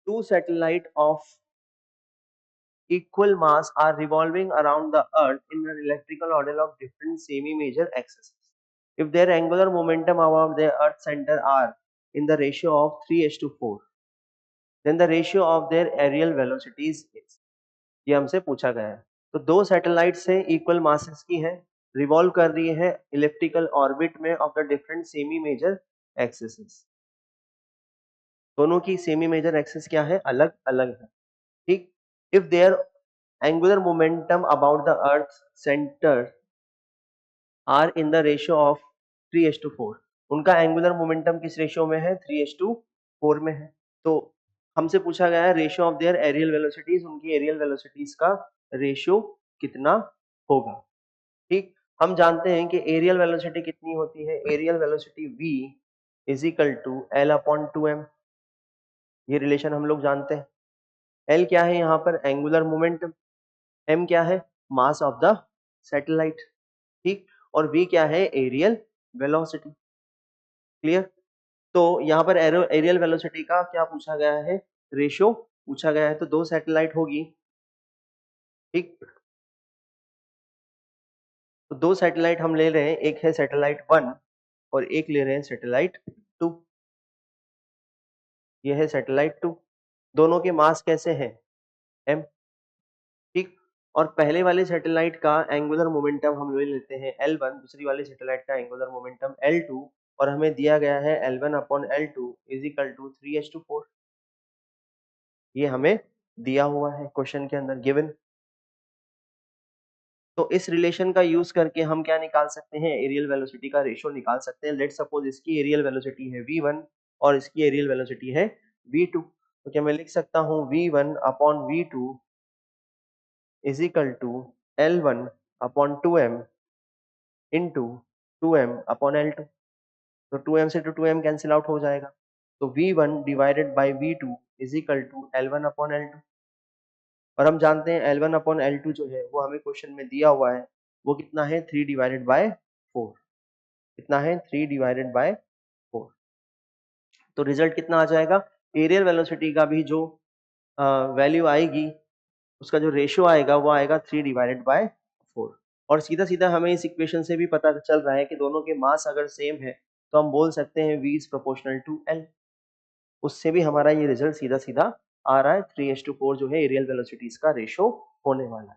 two satellites of equal mass are revolving around the Earth in an elliptical orbit of different semi-major axes. If their angular momentum above their Earth center are in the ratio of 3:4, then the ratio of their aerial velocities is. ये हमसे पूछा गया है. तो दो satellites हैं, equal masses की हैं, रिवॉल्व कर रही है इलिप्टिकल ऑर्बिट में of the different semi major axis. दोनों की सेमी मेजर एक्सिस क्या है? अलग अलग है. ठीक. If their angular momentum about the earth centre are in the ratio of 3:4, उनका एंगुलर मोमेंटम किस रेशियो में है? 3:4 में है. तो हमसे पूछा गया है ratio of their areal velocities, उनकी एरियल वेलोसिटीज का रेशियो कितना होगा. ठीक. हम जानते हैं कि एरियल वेलोसिटी कितनी होती है? Areal velocity v is equal to L upon 2m. ये रिलेशन हम लोग जानते हैं. एल क्या है यहाँ पर? Angular momentum. एम क्या है? Mass of the satellite. ठीक. और v क्या है? Areal velocity. क्लियर. तो यहाँ पर एरियल वेलोसिटी का क्या पूछा गया है? रेशियो पूछा गया है. तो दो सैटेलाइट होगी. ठीक. तो दो सैटेलाइट हम ले रहे हैं, एक है सैटेलाइट 1 और एक ले रहे हैं सैटेलाइट 2. ये है सैटेलाइट 2. दोनों के मास कैसे हैं? m. ठीक. और पहले वाले सैटेलाइट का एंगुलर मोमेंटम हम ले लेते हैं L1, दूसरी वाली सैटेलाइट का एंगुलर मोमेंटम L2, और हमें दिया गया है L1 upon L2 is equal to 3:4. ये हमें दिया हुआ है क्वेश्चन के अंदर, गिवन. तो इस रिलेशन का यूज करके हम क्या निकाल सकते हैं? एरियल वेलोसिटी का रेशियो निकाल सकते हैं. लेट सपोज इसकी एरियल वेलोसिटी है v1 और इसकी एरियल वेलोसिटी है v2. तो क्या मैं लिख सकता हूँ v1 upon v2 is equal to L1 upon 2m into 2m upon L2. तो 2m से 2m कैंसिल आउट हो जाएगा. तो v1 divided by v2 is equal to L1 upon L2. और हम जानते हैं L1 अपॉन L2 जो है वो हमें क्वेश्चन में दिया हुआ है, वो कितना है? 3 डिवाइडेड बाय 4. कितना है? 3 डिवाइडेड बाय 4. तो रिजल्ट कितना आ जाएगा? एरियल वेलोसिटी का भी जो वैल्यू आएगी, उसका जो रेशियो आएगा वो आएगा 3 डिवाइडेड बाय 4. और सीधा सीधा हमें इस इक्वेशन से भी पता चल रहा है कि दोनों के मास अगर सेम है तो हम बोल सकते हैं v is proportional to l. उससे भी हमारा ये रिजल्ट सीधा सीधा आ रहा है. 3:4 जो है एरियल वेलोसिटीज का रेशियो होने वाला है.